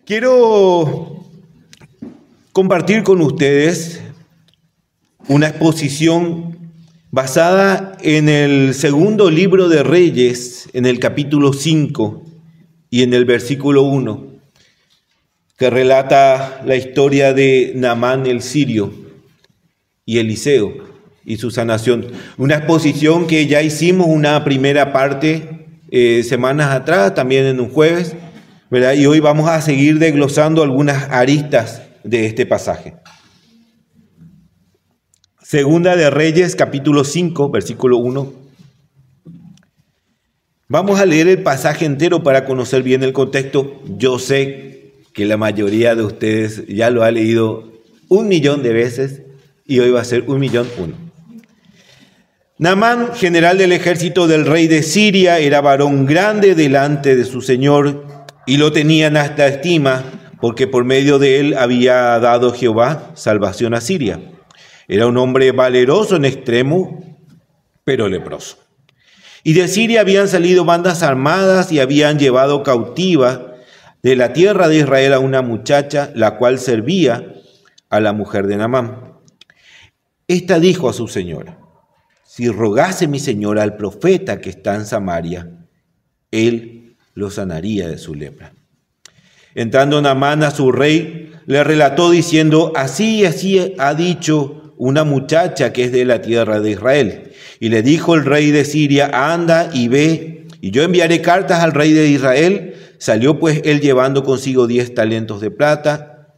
Quiero compartir con ustedes una exposición basada en el segundo libro de Reyes, en el capítulo 5 y en el versículo 1, que relata la historia de Naamán el sirio y Eliseo y su sanación. Una exposición que ya hicimos una primera parte semanas atrás, también en un jueves, ¿verdad? Y hoy vamos a seguir desglosando algunas aristas de este pasaje. Segunda de Reyes, capítulo 5, versículo 1. Vamos a leer el pasaje entero para conocer bien el contexto. Yo sé que la mayoría de ustedes ya lo ha leído 1.000.000 de veces y hoy va a ser 1.000.001. Naamán, general del ejército del rey de Siria, era varón grande delante de su señor y lo tenían hasta estima, porque por medio de él había dado Jehová salvación a Siria. Era un hombre valeroso en extremo, pero leproso. Y de Siria habían salido bandas armadas y habían llevado cautiva de la tierra de Israel a una muchacha, la cual servía a la mujer de Naamán. Esta dijo a su señora: si rogase mi señora al profeta que está en Samaria, él lo sanaría de su lepra. Entrando Naamán a su rey, le relató diciendo: así y así ha dicho una muchacha que es de la tierra de Israel. Y le dijo el rey de Siria: anda y ve, y yo enviaré cartas al rey de Israel. Salió pues él llevando consigo 10 talentos de plata,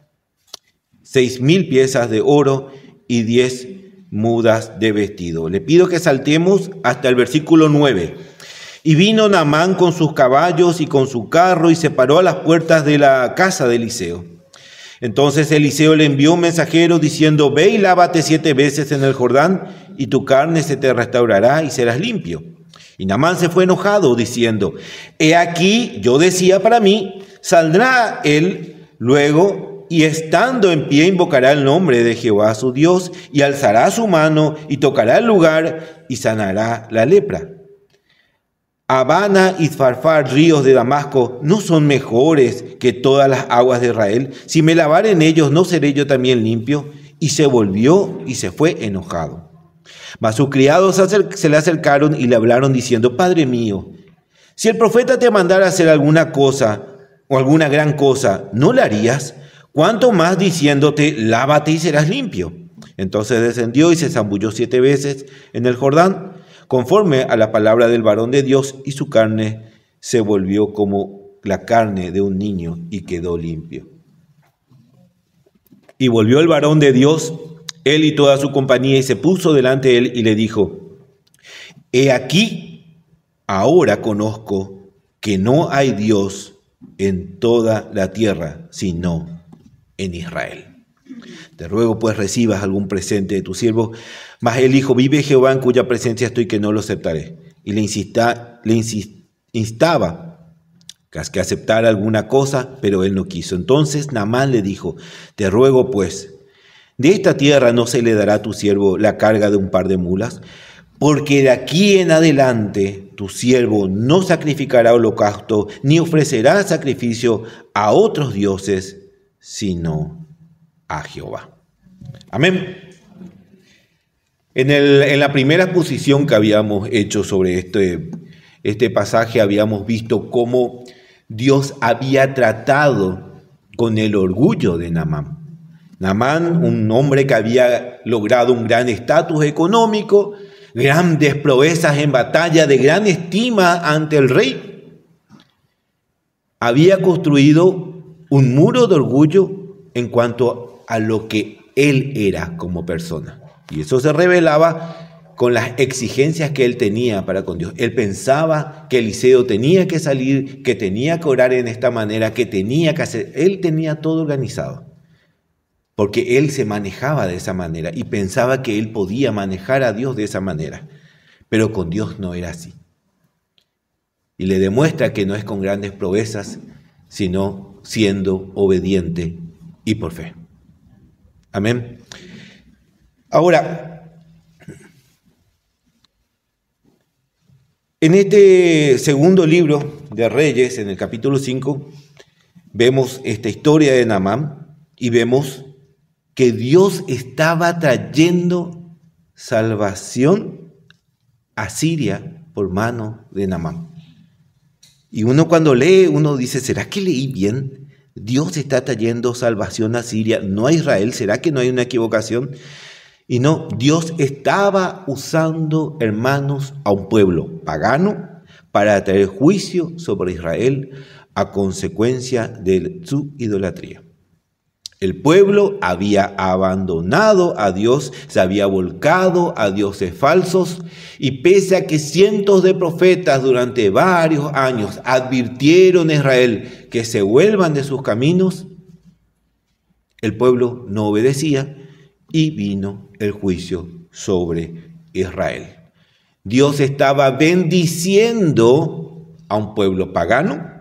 6.000 piezas de oro y 10 mudas de vestido. Le pido que saltemos hasta el versículo 9. Y vino Naamán con sus caballos y con su carro y se paró a las puertas de la casa de Eliseo. Entonces Eliseo le envió un mensajero diciendo: ve y lávate 7 veces en el Jordán y tu carne se te restaurará y serás limpio. Y Naamán se fue enojado diciendo: he aquí, yo decía para mí, saldrá él luego y estando en pie invocará el nombre de Jehová su Dios y alzará su mano y tocará el lugar y sanará la lepra. Abana y Farfar, ríos de Damasco, ¿no son mejores que todas las aguas de Israel? Si me lavare en ellos, ¿no seré yo también limpio? Y se volvió y se fue enojado. Mas sus criados se le acercaron y le hablaron diciendo: Padre mío, si el profeta te mandara hacer alguna cosa o alguna gran cosa, ¿no la harías? ¿Cuánto más diciéndote: lávate y serás limpio? Entonces descendió y se zambulló 7 veces en el Jordán, conforme a la palabra del varón de Dios, y su carne se volvió como la carne de un niño y quedó limpio. Y volvió el varón de Dios, él y toda su compañía, y se puso delante de él y le dijo: he aquí, ahora conozco que no hay Dios en toda la tierra, sino en Israel. Te ruego pues recibas algún presente de tu siervo. Mas él dijo: vive Jehová en cuya presencia estoy, que no lo aceptaré. Y le instaba que aceptara alguna cosa, pero él no quiso. Entonces Naamán le dijo: te ruego pues, de esta tierra no se le dará a tu siervo la carga de un par de mulas, porque de aquí en adelante tu siervo no sacrificará holocausto, ni ofrecerá sacrificio a otros dioses, sino a Jehová. Amén. En la primera exposición que habíamos hecho sobre este pasaje, habíamos visto cómo Dios había tratado con el orgullo de Naamán. Naamán, un hombre que había logrado un gran estatus económico, grandes proezas en batalla, de gran estima ante el rey, había construido un muro de orgullo en cuanto a lo que él era como persona. Y eso se revelaba con las exigencias que él tenía para con Dios. Él pensaba que Eliseo tenía que salir, que tenía que orar en esta manera, que tenía que hacer. Él tenía todo organizado, porque él se manejaba de esa manera y pensaba que él podía manejar a Dios de esa manera. Pero con Dios no era así. Y le demuestra que no es con grandes proezas, sino siendo obediente y por fe. Amén. Ahora, en este segundo libro de Reyes, en el capítulo 5, vemos esta historia de Naamán y vemos que Dios estaba trayendo salvación a Siria por mano de Naamán. Y uno cuando lee, uno dice, ¿será que leí bien? Dios está trayendo salvación a Siria, no a Israel. ¿Será que no hay una equivocación? Y no, Dios estaba usando, hermanos, a un pueblo pagano para traer juicio sobre Israel a consecuencia de su idolatría. El pueblo había abandonado a Dios, se había volcado a dioses falsos, y pese a que cientos de profetas durante varios años advirtieron a Israel que se vuelvan de sus caminos, el pueblo no obedecía y vino el juicio sobre Israel. Dios estaba bendiciendo a un pueblo pagano,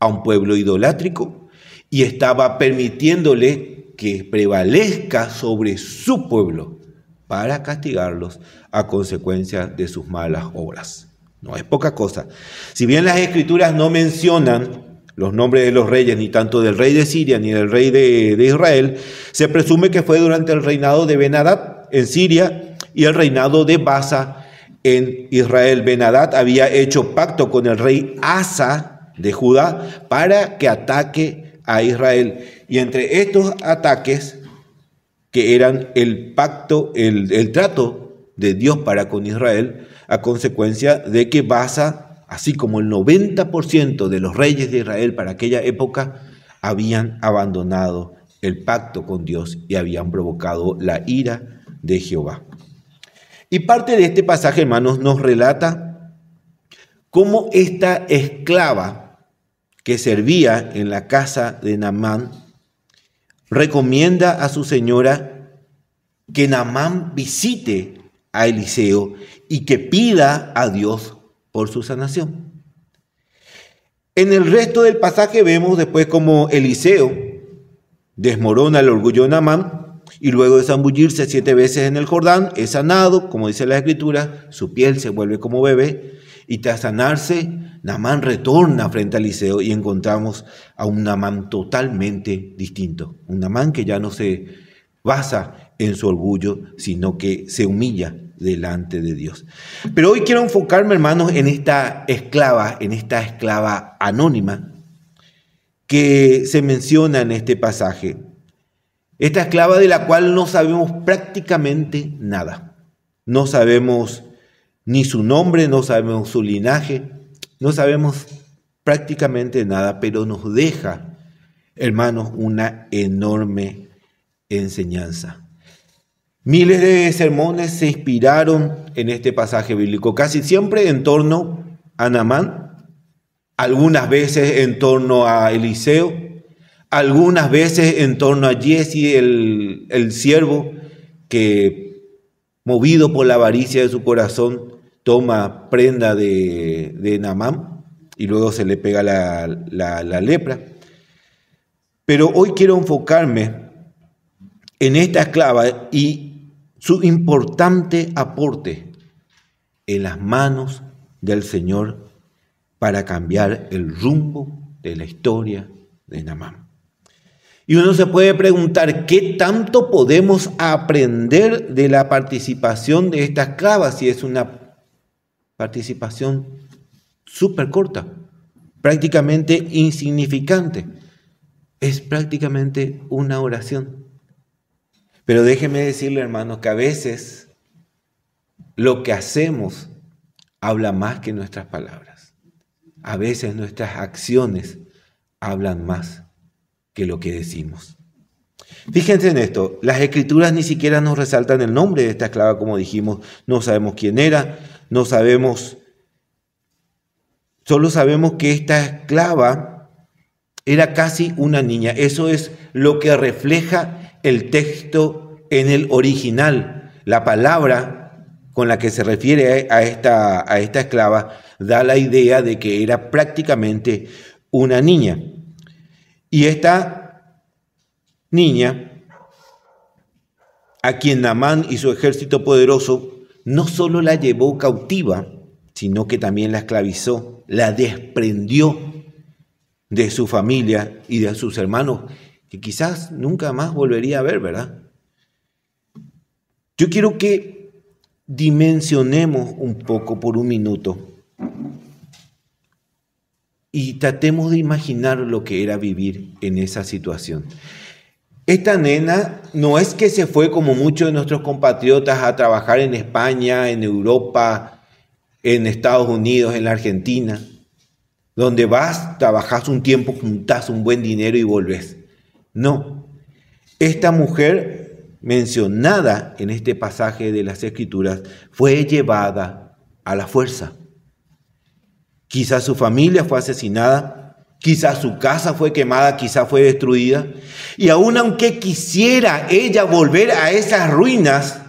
a un pueblo idolátrico, y estaba permitiéndole que prevalezca sobre su pueblo para castigarlos a consecuencia de sus malas obras. No es poca cosa. Si bien las Escrituras no mencionan los nombres de los reyes, ni tanto del rey de Siria ni del rey de Israel, se presume que fue durante el reinado de Ben-Hadad en Siria y el reinado de Baasa en Israel. Ben-Hadad había hecho pacto con el rey Asa de Judá para que ataque a Israel, y entre estos ataques, que eran el pacto, el trato de Dios para con Israel, a consecuencia de que Baasa, así como el 90% de los reyes de Israel para aquella época, habían abandonado el pacto con Dios y habían provocado la ira de Jehová. Y parte de este pasaje, hermanos, nos relata cómo esta esclava que servía en la casa de Naamán recomienda a su señora que Naamán visite a Eliseo y que pida a Dios por su sanación. En el resto del pasaje vemos después cómo Eliseo desmorona el orgullo de Naamán y luego de zambullirse 7 veces en el Jordán es sanado, como dice la Escritura, su piel se vuelve como bebé, y tras sanarse, Naamán retorna frente a Eliseo y encontramos a un Naamán totalmente distinto. Un Naamán que ya no se basa en su orgullo, sino que se humilla delante de Dios. Pero hoy quiero enfocarme, hermanos, en esta esclava anónima que se menciona en este pasaje. Esta esclava de la cual no sabemos prácticamente nada. No sabemos ni su nombre, no sabemos su linaje, no sabemos prácticamente nada, pero nos deja, hermanos, una enorme enseñanza. Miles de sermones se inspiraron en este pasaje bíblico, casi siempre en torno a Naamán, algunas veces en torno a Eliseo, algunas veces en torno a Giezi, el siervo que, movido por la avaricia de su corazón, toma prenda de Naamán y luego se le pega la lepra. Pero hoy quiero enfocarme en esta esclava y su importante aporte en las manos del Señor para cambiar el rumbo de la historia de Naamán. Y uno se puede preguntar, ¿qué tanto podemos aprender de la participación de esta esclava si es una participación súper corta, prácticamente insignificante? Es prácticamente una oración. Pero déjeme decirle, hermanos, que a veces lo que hacemos habla más que nuestras palabras. A veces nuestras acciones hablan más que lo que decimos. Fíjense en esto, las Escrituras ni siquiera nos resaltan el nombre de esta esclava, como dijimos, no sabemos quién era, no sabemos, solo sabemos que esta esclava era casi una niña. Eso es lo que refleja el texto en el original. La palabra con la que se refiere a esta esclava da la idea de que era prácticamente una niña. Y esta niña, a quien Naamán y su ejército poderoso no solo la llevó cautiva, sino que también la esclavizó, la desprendió de su familia y de sus hermanos, que quizás nunca más volvería a ver, ¿verdad? Yo quiero que dimensionemos un poco por un minuto y tratemos de imaginar lo que era vivir en esa situación. Esta nena no es que se fue como muchos de nuestros compatriotas a trabajar en España, en Europa, en Estados Unidos, en la Argentina, donde vas, trabajas un tiempo, juntás un buen dinero y volvés. No, esta mujer mencionada en este pasaje de las Escrituras fue llevada a la fuerza. Quizás su familia fue asesinada, quizás su casa fue quemada, quizás fue destruida. Y aun aunque quisiera ella volver a esas ruinas,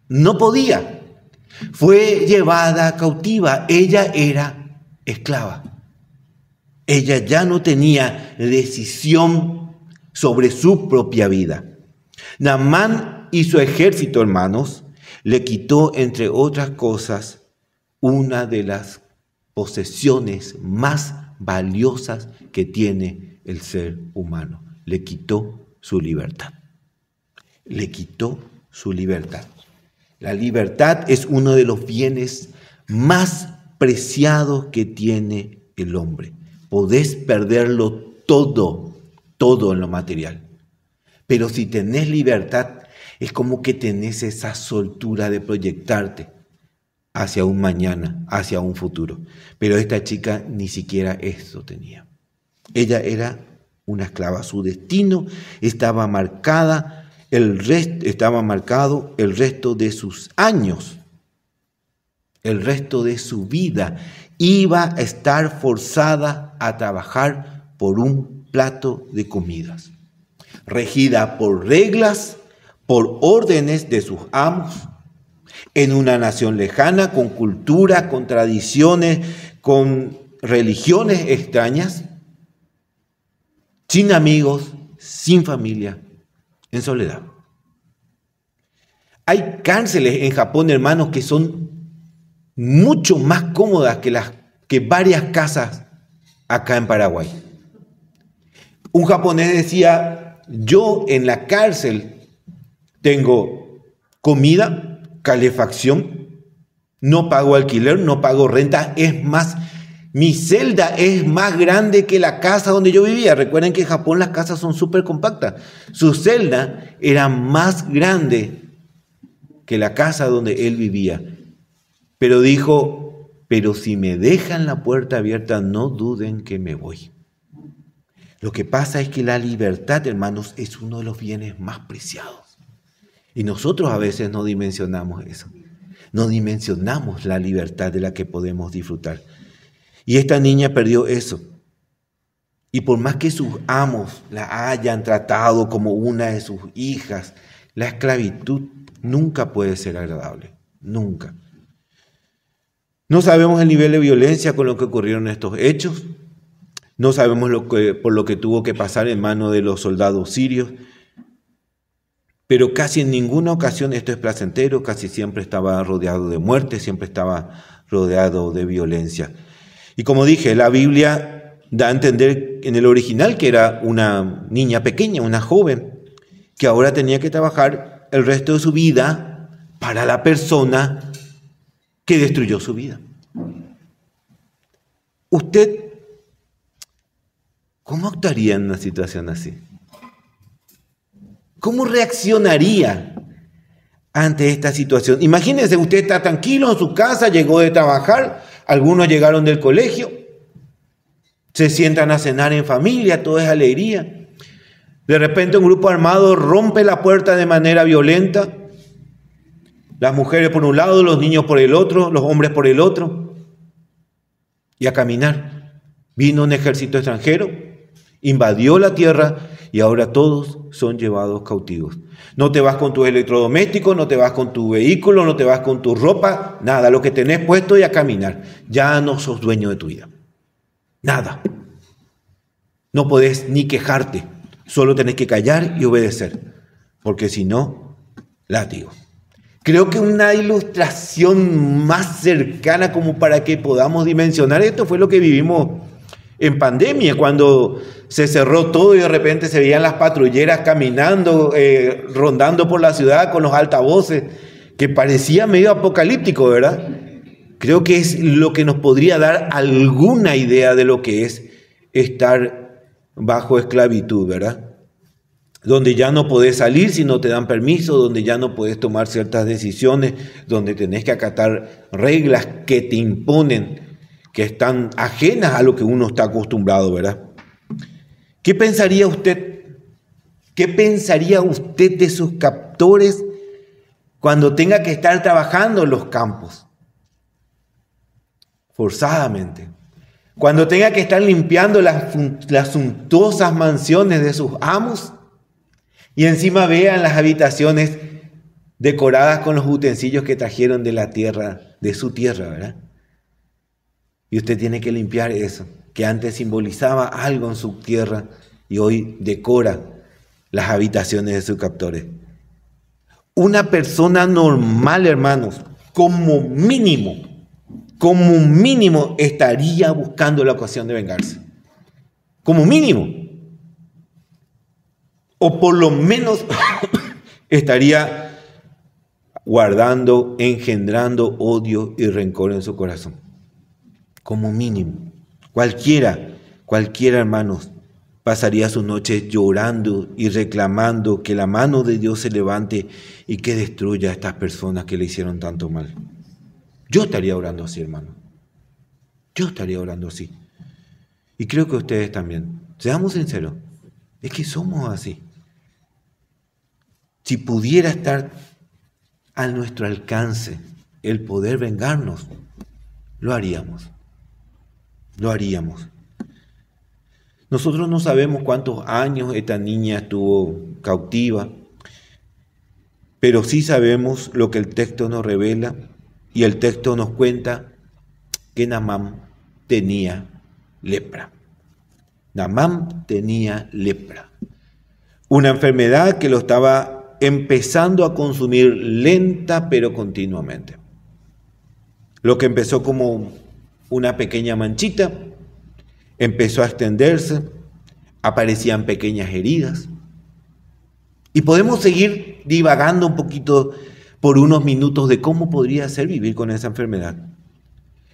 no podía. Fue llevada cautiva. Ella era esclava. Ella ya no tenía decisión sobre su propia vida. Naamán y su ejército, hermanos, le quitó, entre otras cosas, una de las posesiones más valiosas que tiene el ser humano. Le quitó su libertad. Le quitó su libertad. La libertad es uno de los bienes más preciados que tiene el hombre. Podés perderlo todo en lo material. Pero si tenés libertad, es como que tenés esa soltura de proyectarte hacia un mañana, hacia un futuro. Pero esta chica ni siquiera esto tenía. Ella era una esclava. Su destino estaba marcado el resto de sus años, el resto de su vida. Iba a estar forzada a trabajar por un plato de comidas, regida por reglas, por órdenes de sus amos, en una nación lejana, con cultura, con tradiciones, con religiones extrañas, sin amigos, sin familia, en soledad. Hay cárceles en Japón, hermanos, que son mucho más cómodas que varias casas acá en Paraguay. Un japonés decía: yo en la cárcel tengo comida, calefacción, no pago alquiler, no pago renta. Es más, mi celda es más grande que la casa donde yo vivía. Recuerden que en Japón las casas son súper compactas. Su celda era más grande que la casa donde él vivía. Pero dijo: pero si me dejan la puerta abierta, no duden que me voy. Lo que pasa es que la libertad, hermanos, es uno de los bienes más preciados. Y nosotros a veces no dimensionamos eso. No dimensionamos la libertad de la que podemos disfrutar. Y esta niña perdió eso. Y por más que sus amos la hayan tratado como una de sus hijas, la esclavitud nunca puede ser agradable. Nunca. No sabemos el nivel de violencia con lo que ocurrieron estos hechos. No sabemos por lo que tuvo que pasar en manos de los soldados sirios. Pero casi en ninguna ocasión esto es placentero. Casi siempre estaba rodeado de muerte, siempre estaba rodeado de violencia. Y como dije, la Biblia da a entender en el original que era una niña pequeña, una joven, que ahora tenía que trabajar el resto de su vida para la persona que destruyó su vida. ¿Usted cómo actuaría en una situación así? ¿Cómo reaccionaría ante esta situación? Imagínense, usted está tranquilo en su casa, llegó de trabajar, algunos llegaron del colegio, se sientan a cenar en familia, todo es alegría. De repente un grupo armado rompe la puerta de manera violenta. Las mujeres por un lado, los niños por el otro, los hombres por el otro. Y a caminar. Vino un ejército extranjero, invadió la tierra y ahora todos son llevados cautivos. No te vas con tus electrodomésticos, no te vas con tu vehículo, no te vas con tu ropa, nada. Lo que tenés puesto y a caminar. Ya no sos dueño de tu vida. Nada. No podés ni quejarte. Solo tenés que callar y obedecer. Porque si no, látigo. Creo que una ilustración más cercana como para que podamos dimensionar esto fue lo que vivimos En pandemia, cuando se cerró todo y de repente se veían las patrulleras caminando, rondando por la ciudad con los altavoces, que parecía medio apocalíptico, ¿verdad? Creo que es lo que nos podría dar alguna idea de lo que es estar bajo esclavitud, ¿verdad? Donde ya no podés salir si no te dan permiso, donde ya no podés tomar ciertas decisiones, donde tenés que acatar reglas que te imponen, que están ajenas a lo que uno está acostumbrado, ¿verdad? ¿Qué pensaría usted? ¿Qué pensaría usted de sus captores cuando tenga que estar trabajando en los campos? Forzadamente. Cuando tenga que estar limpiando las suntuosas mansiones de sus amos y encima vean las habitaciones decoradas con los utensilios que trajeron de la tierra, de su tierra, ¿verdad? Y usted tiene que limpiar eso, que antes simbolizaba algo en su tierra y hoy decora las habitaciones de sus captores. Una persona normal, hermanos, como mínimo estaría buscando la ocasión de vengarse. Como mínimo. O por lo menos estaría guardando, engendrando odio y rencor en su corazón. Como mínimo. Cualquiera, hermanos, pasaría sus noches llorando y reclamando que la mano de Dios se levante y que destruya a estas personas que le hicieron tanto mal. Yo estaría orando así, hermano. Yo estaría orando así. Y creo que ustedes también. Seamos sinceros. Es que somos así. Si pudiera estar a nuestro alcance el poder vengarnos, lo haríamos. Lo haríamos. Nosotros no sabemos cuántos años esta niña estuvo cautiva, pero sí sabemos lo que el texto nos revela y el texto nos cuenta que Naamán tenía lepra. Naamán tenía lepra. Una enfermedad que lo estaba empezando a consumir lenta pero continuamente. Lo que empezó como una pequeña manchita, empezó a extenderse, aparecían pequeñas heridas. Y podemos seguir divagando un poquito por unos minutos de cómo podría ser vivir con esa enfermedad.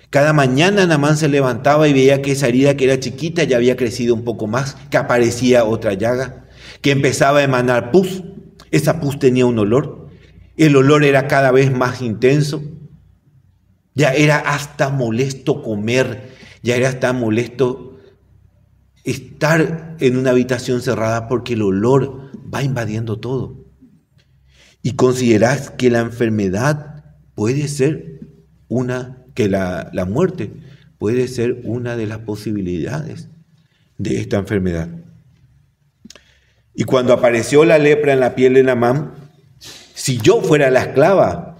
Cada mañana Naamán se levantaba y veía que esa herida que era chiquita ya había crecido un poco más, que aparecía otra llaga, que empezaba a emanar pus. Esa pus tenía un olor. El olor era cada vez más intenso. Ya era hasta molesto comer, ya era hasta molesto estar en una habitación cerrada porque el olor va invadiendo todo. Y considerás que la enfermedad puede ser la muerte puede ser una de las posibilidades de esta enfermedad. Y cuando apareció la lepra en la piel de Naamán, si yo fuera la esclava,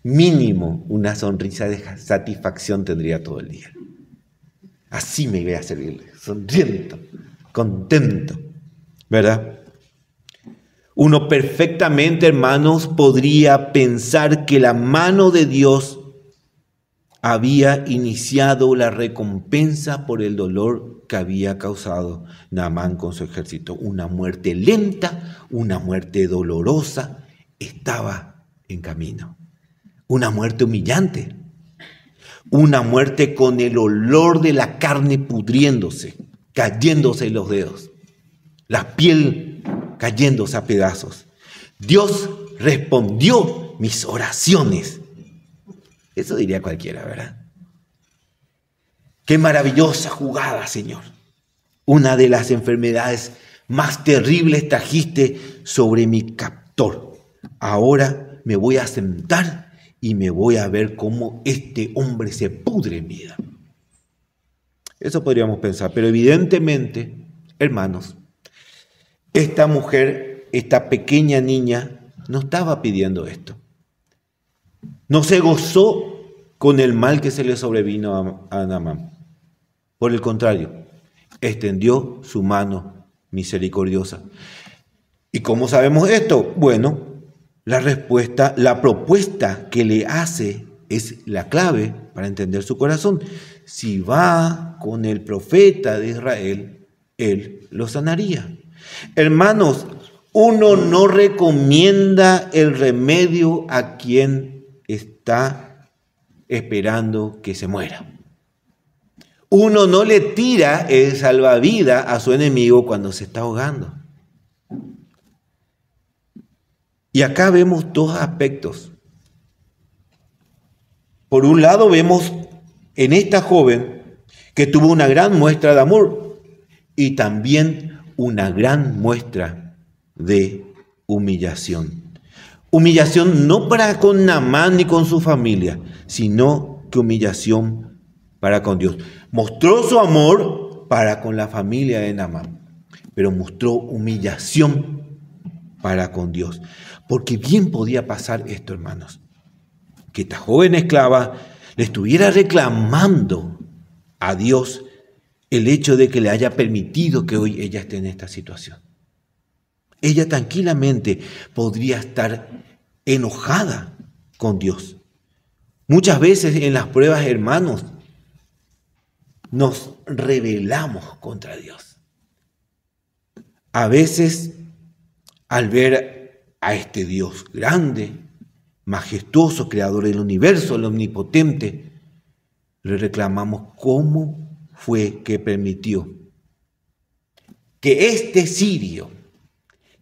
mínimo una sonrisa de satisfacción tendría todo el día. Así me iba a servirle, sonriendo, contento, ¿verdad? Uno perfectamente, hermanos, podría pensar que la mano de Dios había iniciado la recompensa por el dolor que había causado Naamán con su ejército. Una muerte lenta, una muerte dolorosa, estaba en camino. Una muerte humillante, una muerte con el olor de la carne pudriéndose, cayéndose los dedos, la piel cayéndose a pedazos. Dios respondió mis oraciones. Eso diría cualquiera, ¿verdad? Qué maravillosa jugada, Señor. Una de las enfermedades más terribles trajiste sobre mi captor. Ahora me voy a sentar y me voy a ver cómo este hombre se pudre en vida. Eso podríamos pensar, pero evidentemente, hermanos, esta mujer, esta pequeña niña, no estaba pidiendo esto. No se gozó con el mal que se le sobrevino a Naamán. Por el contrario, extendió su mano misericordiosa. ¿Y cómo sabemos esto? Bueno, la propuesta que le hace es la clave para entender su corazón. si va con el profeta de Israel, él lo sanaría. Hermanos, uno no recomienda el remedio a quien está esperando que se muera. Uno no le tira el salvavidas a su enemigo cuando se está ahogando. Y acá vemos dos aspectos. Por un lado vemos en esta joven que tuvo una gran muestra de amor y también una gran muestra de humillación. Humillación no para con Naamán ni con su familia, sino que humillación para con Dios. Mostró su amor para con la familia de Naamán, pero mostró humillación para con Dios. Porque bien podía pasar esto, hermanos, que esta joven esclava le estuviera reclamando a Dios el hecho de que le haya permitido que hoy ella esté en esta situación. Ella tranquilamente podría estar enojada con Dios. Muchas veces en las pruebas, hermanos, nos rebelamos contra Dios. A veces, al ver a este Dios grande, majestuoso, creador del universo, el omnipotente, le reclamamos cómo fue que permitió que este sirio,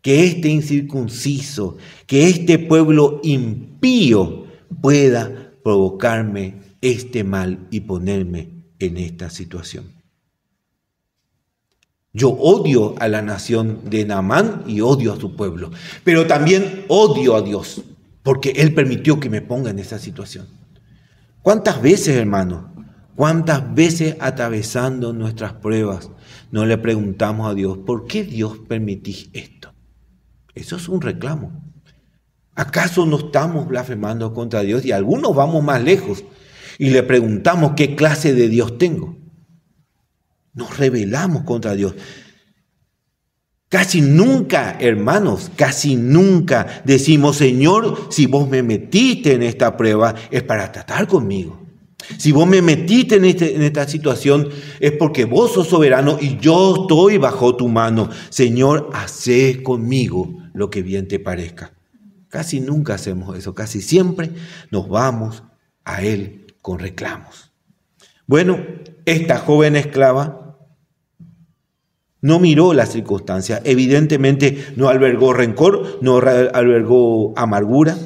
que este incircunciso, que este pueblo impío pueda provocarme este mal y ponerme en esta situación. Yo odio a la nación de Naamán y odio a su pueblo, pero también odio a Dios, porque Él permitió que me ponga en esa situación. ¿Cuántas veces, hermano? ¿Cuántas veces atravesando nuestras pruebas no le preguntamos a Dios, ¿por qué Dios permitís esto? Eso es un reclamo. ¿Acaso no estamos blasfemando contra Dios? Y algunos vamos más lejos y le preguntamos qué clase de Dios tengo. Nos rebelamos contra Dios. Casi nunca, hermanos, casi nunca decimos, Señor, si vos me metiste en esta prueba es para tratar conmigo. Si vos me metiste en esta situación es porque vos sos soberano y yo estoy bajo tu mano. Señor, hacé conmigo lo que bien te parezca. Casi nunca hacemos eso, casi siempre nos vamos a Él con reclamos. Bueno, esta joven esclava no miró las circunstancias, evidentemente no albergó rencor, no albergó amargura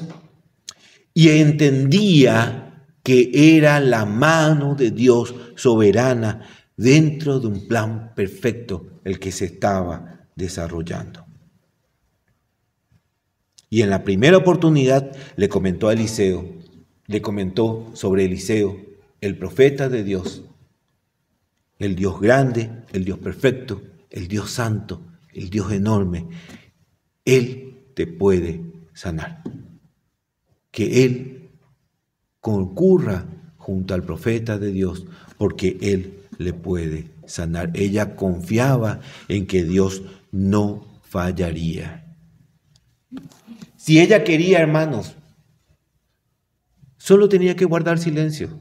y entendía que era la mano de Dios soberana dentro de un plan perfecto el que se estaba desarrollando. Y en la primera oportunidad le comentó a Eliseo, le comentó sobre Eliseo, el profeta de Dios, el Dios grande, el Dios perfecto, el Dios santo, el Dios enorme. Él te puede sanar. Que Él concurra junto al profeta de Dios, porque Él le puede sanar. Ella confiaba en que Dios no fallaría. Si ella quería, hermanos, solo tenía que guardar silencio.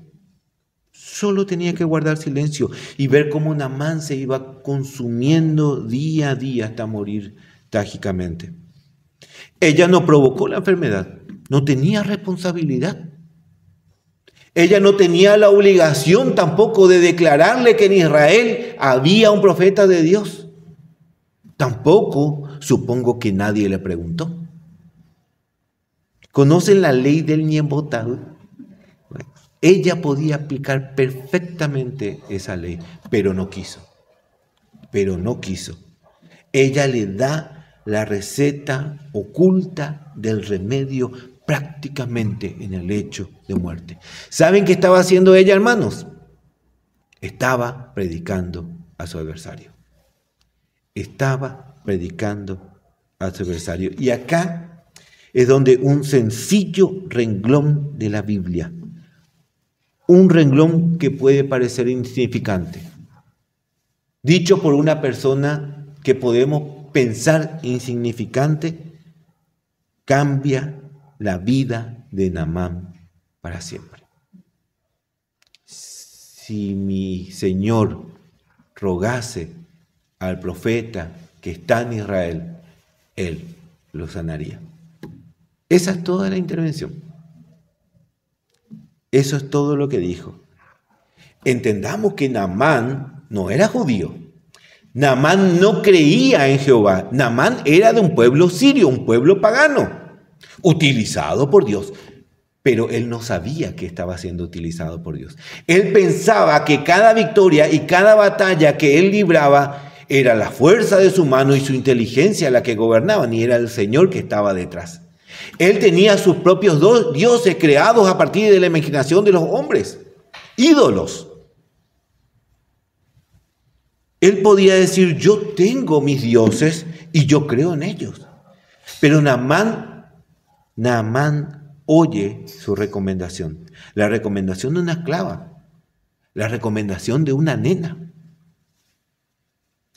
Solo tenía que guardar silencio y ver cómo Naamán se iba consumiendo día a día hasta morir trágicamente. Ella no provocó la enfermedad, no tenía responsabilidad. Ella no tenía la obligación tampoco de declararle que en Israel había un profeta de Dios. Tampoco supongo que nadie le preguntó. ¿Conocen la ley del niembotado? Ella podía aplicar perfectamente esa ley, pero no quiso. Ella le da la receta oculta del remedio prácticamente en el lecho de muerte. ¿Saben qué estaba haciendo ella, hermanos? Estaba predicando a su adversario. Y acá es donde un sencillo renglón de la Biblia, un renglón que puede parecer insignificante, dicho por una persona que podemos pensar insignificante, cambia la vida de Naamán para siempre. si mi Señor rogase al profeta que está en Israel, él lo sanaría. Esa es toda la intervención. Eso es todo lo que dijo. Entendamos que Naamán no era judío. Naamán no creía en Jehová. Naamán era de un pueblo sirio, un pueblo pagano, utilizado por Dios. Pero él no sabía que estaba siendo utilizado por Dios. Él pensaba que cada victoria y cada batalla que él libraba era la fuerza de su mano y su inteligencia la que gobernaban, y era el Señor que estaba detrás. Él tenía sus propios dioses creados a partir de la imaginación de los hombres, ídolos. Él podía decir, yo tengo mis dioses y yo creo en ellos. Pero Naamán oye su recomendación, la recomendación de una esclava, la recomendación de una nena.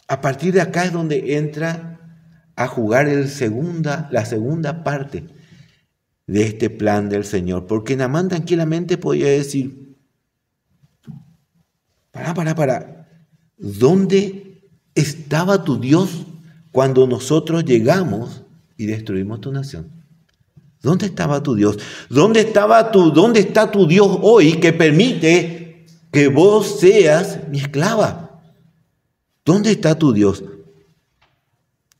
A partir de acá es donde entra a jugar la segunda parte de este plan del Señor, porque Naamán tranquilamente podía decir, para, ¿dónde estaba tu Dios cuando nosotros llegamos y destruimos tu nación? ¿Dónde estaba tu Dios? ¿Dónde está tu Dios hoy que permite que vos seas mi esclava? ¿Dónde está tu Dios?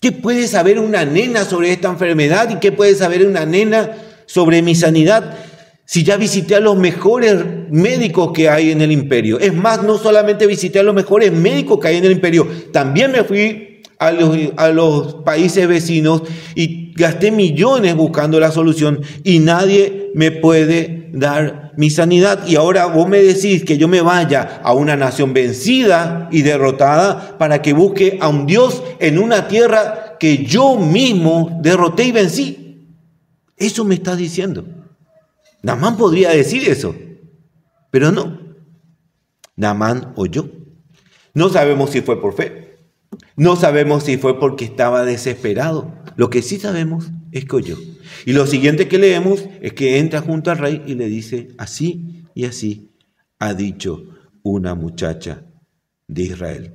¿Qué puede saber una nena sobre esta enfermedad? ¿Y qué puede saber una nena sobre mi sanidad? Si ya visité a los mejores médicos que hay en el imperio. Es más, no solamente visité a los mejores médicos que hay en el imperio, también me fui a los países vecinos y gasté millones buscando la solución y nadie me puede dar mi sanidad. Y ahora vos me decís que yo me vaya a una nación vencida y derrotada para que busque a un Dios en una tierra que yo mismo derroté y vencí. Eso me estás diciendo. Naamán podría decir eso, pero no. Naamán oyó. No sabemos si fue por fe. No sabemos si fue porque estaba desesperado. Lo que sí sabemos es que oyó. Y lo siguiente que leemos es que entra junto al rey y le dice, así y así ha dicho una muchacha de Israel.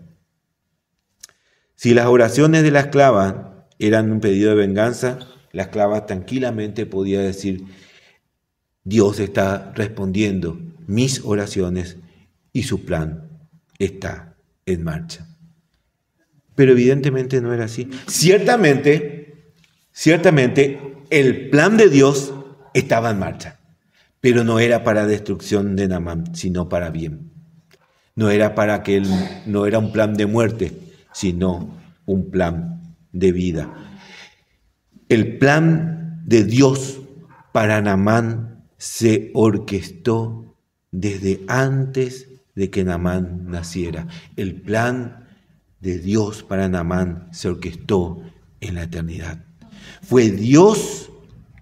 Si las oraciones de la esclava eran un pedido de venganza, la esclava tranquilamente podía decir, Dios está respondiendo mis oraciones y su plan está en marcha. Pero evidentemente no era así. Ciertamente, el plan de Dios estaba en marcha, pero no era para destrucción de Naamán, sino para bien. No era no era un plan de muerte, sino un plan de vida. El plan de Dios para Naamán se orquestó desde antes de que Naamán naciera. El plan de Dios para Naamán se orquestó en la eternidad. Fue Dios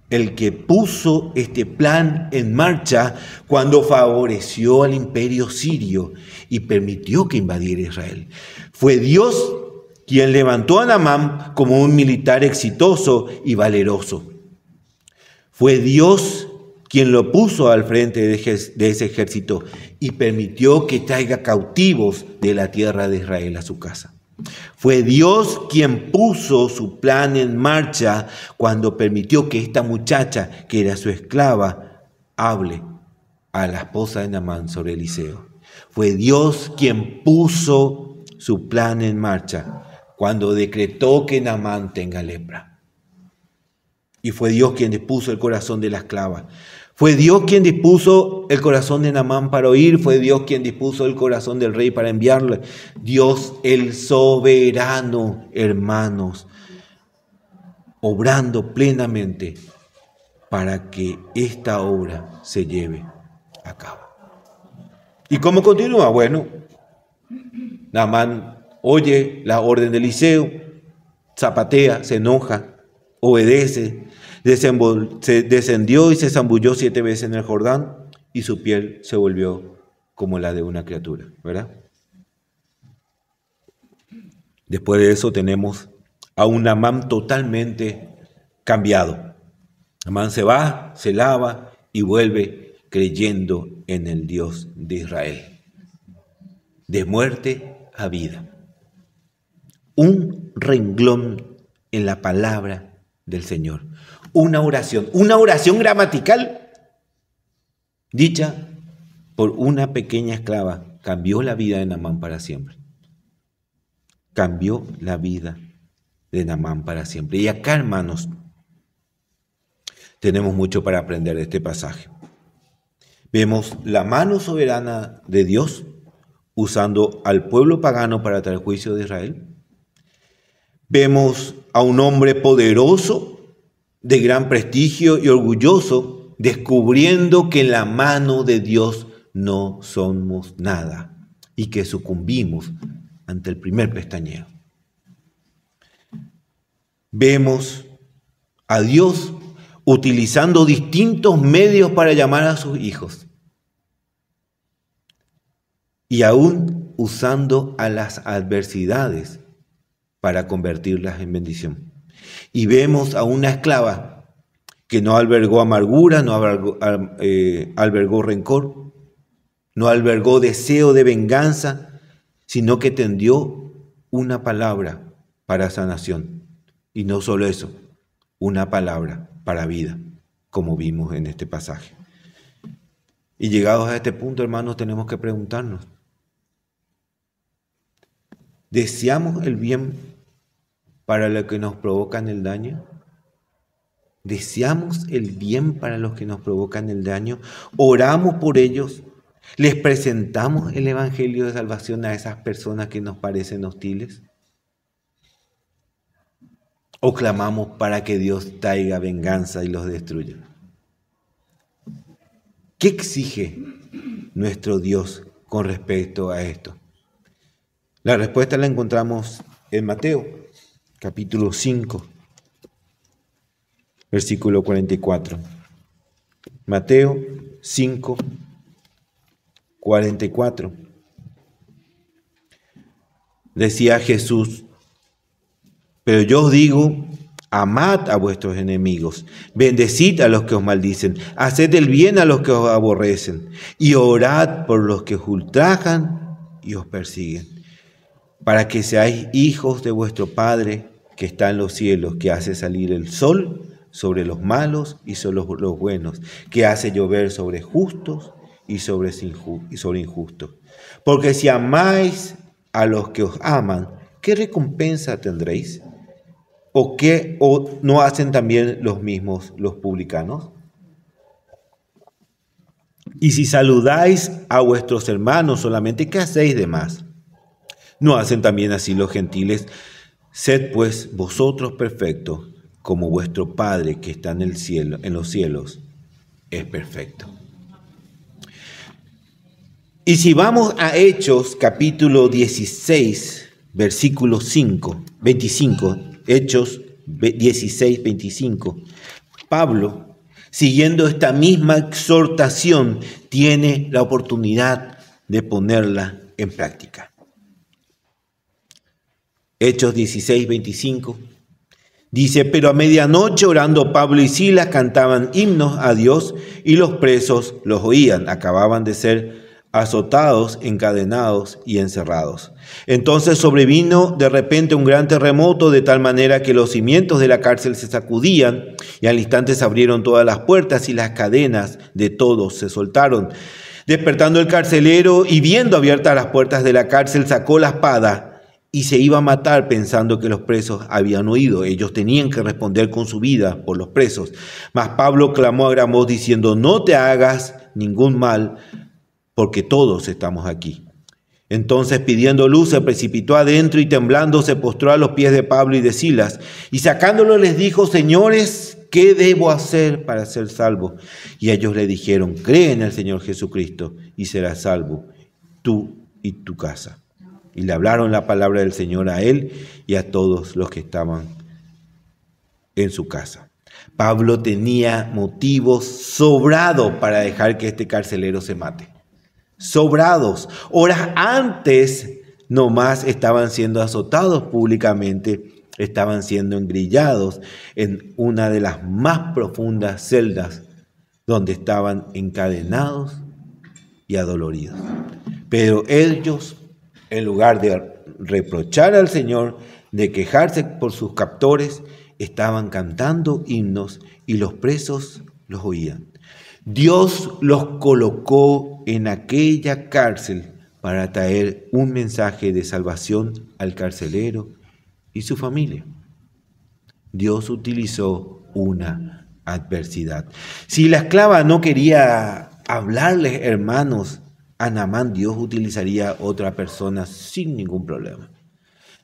el que puso este plan en marcha cuando favoreció al imperio sirio y permitió que invadiera Israel. Fue Dios quien levantó a Naamán como un militar exitoso y valeroso. Fue Dios quien lo puso al frente de ese ejército y permitió que traiga cautivos de la tierra de Israel a su casa. Fue Dios quien puso su plan en marcha cuando permitió que esta muchacha, que era su esclava, hable a la esposa de Naamán sobre Eliseo. Fue Dios quien puso su plan en marcha cuando decretó que Naamán tenga lepra. Y fue Dios quien dispuso el corazón de la esclava. Fue Dios quien dispuso el corazón de Naamán para oír. Fue Dios quien dispuso el corazón del rey para enviarle. Dios el soberano, hermanos, obrando plenamente para que esta obra se lleve a cabo. ¿Y cómo continúa? Bueno, Naamán oye la orden de Eliseo, zapatea, se enoja, obedece, descendió y se zambulló 7 veces en el Jordán y su piel se volvió como la de una criatura, ¿verdad? Después de eso tenemos a un Naamán totalmente cambiado. Naamán se va, se lava y vuelve creyendo en el Dios de Israel. de muerte a vida. Un renglón en la palabra del Señor. Una oración gramatical dicha por una pequeña esclava, cambió la vida de Naamán para siempre. Cambió la vida de Naamán para siempre. Y acá, hermanos, tenemos mucho para aprender de este pasaje. Vemos la mano soberana de Dios usando al pueblo pagano para traer juicio de Israel. Vemos a un hombre poderoso, de gran prestigio y orgulloso, descubriendo que en la mano de Dios no somos nada y que sucumbimos ante el primer pestañeo. Vemos a Dios utilizando distintos medios para llamar a sus hijos y aún usando a las adversidades para convertirlas en bendición. Y vemos a una esclava que no albergó amargura, no albergó rencor, no albergó deseo de venganza, sino que tendió una palabra para sanación. Y no solo eso, una palabra para vida, como vimos en este pasaje. Y llegados a este punto, hermanos, tenemos que preguntarnos, ¿deseamos el bien para los que nos provocan el daño? ¿Deseamos el bien para los que nos provocan el daño? ¿Oramos por ellos? ¿Les presentamos el evangelio de salvación a esas personas que nos parecen hostiles? ¿O clamamos para que Dios traiga venganza y los destruya? ¿Qué exige nuestro Dios con respecto a esto? La respuesta la encontramos en Mateo, capítulo 5, versículo 44. Mateo 5, 44. Decía Jesús: pero yo os digo, amad a vuestros enemigos, bendecid a los que os maldicen, haced el bien a los que os aborrecen, y orad por los que os ultrajan y os persiguen, para que seáis hijos de vuestro Padre que está en los cielos, que hace salir el sol sobre los malos y sobre los buenos, que hace llover sobre justos y sobre injustos. Porque si amáis a los que os aman, ¿qué recompensa tendréis? ¿O no hacen también los mismos los publicanos? Y si saludáis a vuestros hermanos solamente, ¿qué hacéis de más? ¿No hacen también así los gentiles? Sed pues vosotros perfectos, como vuestro Padre que está en el cielo, en los cielos, es perfecto. Y si vamos a Hechos, capítulo 16, versículo 25, Hechos 16, 25, Pablo, siguiendo esta misma exhortación, tiene la oportunidad de ponerla en práctica. Hechos 16, 25, dice: pero a medianoche, orando Pablo y Silas, cantaban himnos a Dios, y los presos los oían. Acababan de ser azotados, encadenados y encerrados. Entonces sobrevino de repente un gran terremoto, de tal manera que los cimientos de la cárcel se sacudían, y al instante se abrieron todas las puertas y las cadenas de todos se soltaron. Despertando el carcelero y viendo abiertas las puertas de la cárcel, sacó la espada y se iba a matar, pensando que los presos habían huido. Ellos tenían que responder con su vida por los presos. Mas Pablo clamó a gran voz diciendo: no te hagas ningún mal, porque todos estamos aquí. Entonces, pidiendo luz, se precipitó adentro y temblando se postró a los pies de Pablo y de Silas, y sacándolo les dijo: señores, ¿qué debo hacer para ser salvo? Y ellos le dijeron: cree en el Señor Jesucristo y serás salvo, tú y tu casa. Y le hablaron la palabra del Señor a él y a todos los que estaban en su casa. Pablo tenía motivos sobrados para dejar que este carcelero se mate. Sobrados. Horas antes nomás estaban siendo azotados públicamente, estaban siendo engrillados en una de las más profundas celdas donde estaban encadenados y adoloridos. Pero ellos En lugar de reprochar al Señor, de quejarse por sus captores, estaban cantando himnos y los presos los oían. Dios los colocó en aquella cárcel para traer un mensaje de salvación al carcelero y su familia. Dios utilizó una adversidad. Si la esclava no quería hablarles, hermanos, a Naamán, Dios utilizaría otra persona sin ningún problema.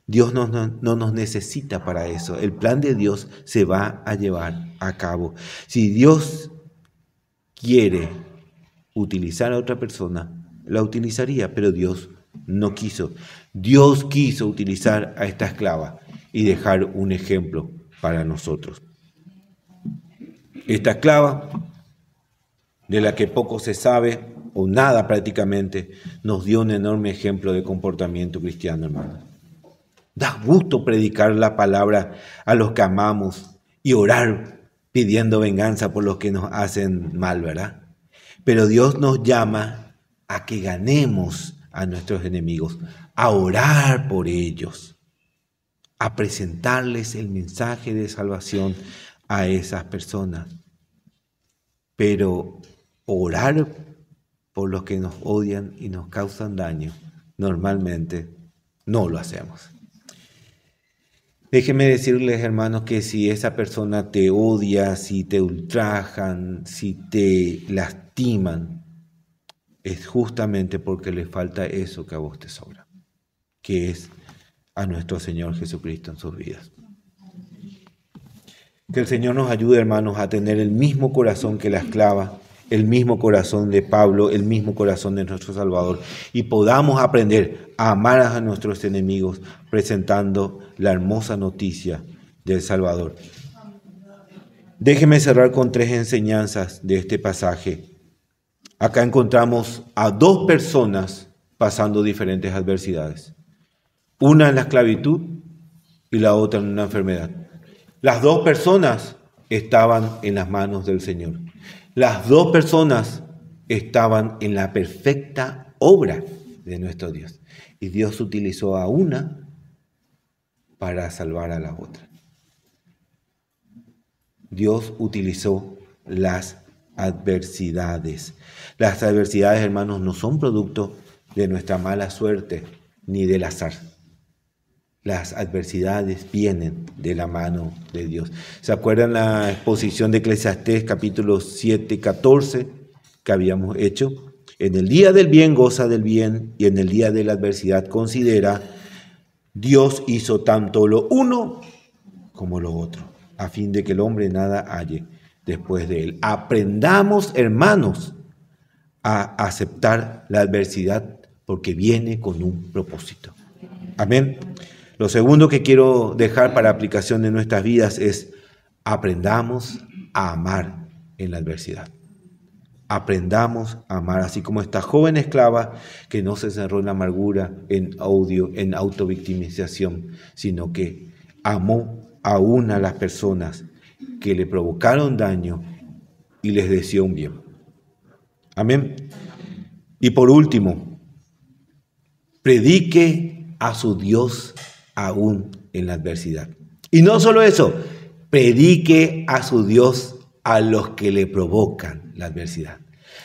Dios no nos necesita para eso. El plan de Dios se va a llevar a cabo. Si Dios quiere utilizar a otra persona, la utilizaría, pero Dios no quiso. Dios quiso utilizar a esta esclava y dejar un ejemplo para nosotros. Esta esclava, de la que poco se sabe, o nada prácticamente, nos dio un enorme ejemplo de comportamiento cristiano, hermano. Da gusto predicar la palabra a los que amamos y orar pidiendo venganza por los que nos hacen mal, ¿verdad? Pero Dios nos llama a que ganemos a nuestros enemigos, a orar por ellos, a presentarles el mensaje de salvación a esas personas. Pero orar por los que nos odian y nos causan daño, normalmente no lo hacemos. Déjenme decirles, hermanos, que si esa persona te odia, si te ultrajan, si te lastiman, es justamente porque les falta eso que a vos te sobra, que es a nuestro Señor Jesucristo en sus vidas. Que el Señor nos ayude, hermanos, a tener el mismo corazón que la esclava, el mismo corazón de Pablo, el mismo corazón de nuestro Salvador, y podamos aprender a amar a nuestros enemigos presentando la hermosa noticia del Salvador. Déjeme cerrar con 3 enseñanzas de este pasaje. Acá encontramos a 2 personas pasando diferentes adversidades. Una en la esclavitud y la otra en una enfermedad. Las 2 personas estaban en las manos del Señor. Las 2 personas estaban en la perfecta obra de nuestro Dios. Y Dios utilizó a una para salvar a la otra. Dios utilizó las adversidades. Las adversidades, hermanos, no son producto de nuestra mala suerte ni del azar. Las adversidades vienen de la mano de Dios. ¿Se acuerdan la exposición de Eclesiastés capítulo 7, 14 que habíamos hecho? En el día del bien goza del bien y en el día de la adversidad considera, Dios hizo tanto lo uno como lo otro, a fin de que el hombre nada halle después de él. Aprendamos, hermanos, a aceptar la adversidad porque viene con un propósito. Amén. Lo segundo que quiero dejar para aplicación en nuestras vidas es aprendamos a amar en la adversidad. Aprendamos a amar, así como esta joven esclava que no se cerró en la amargura, en odio, en autovictimización, sino que amó aún a las personas que le provocaron daño y les deseó un bien. Amén. Y por último, predique a su Dios aún en la adversidad. Y no solo eso, predique a su Dios a los que le provocan la adversidad.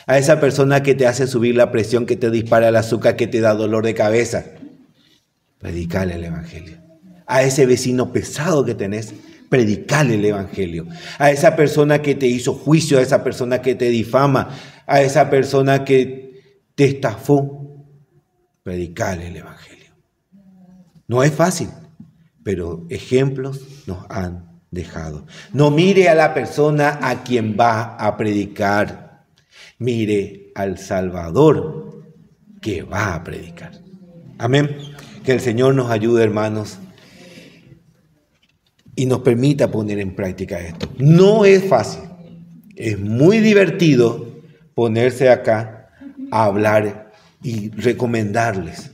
A esa persona que te hace subir la presión, que te dispara el azúcar, que te da dolor de cabeza. Predicale el Evangelio. A ese vecino pesado que tenés, predicale el Evangelio. A esa persona que te hizo juicio, a esa persona que te difama, a esa persona que te estafó, predicale el Evangelio. No es fácil, pero ejemplos nos han dejado. No mire a la persona a quien va a predicar, mire al Salvador que va a predicar. Amén. Que el Señor nos ayude, hermanos, y nos permita poner en práctica esto. No es fácil, es muy divertido ponerse acá a hablar y recomendarles.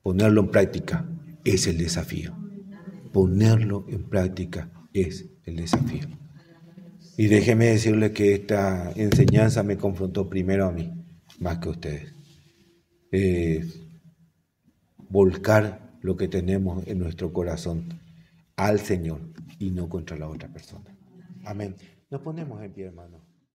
Ponerlo en práctica es el desafío. Ponerlo en práctica es el desafío. Y déjeme decirle que esta enseñanza me confrontó primero a mí, más que a ustedes. volcar lo que tenemos en nuestro corazón al Señor y no contra la otra persona. Amén. Nos ponemos en pie, hermano.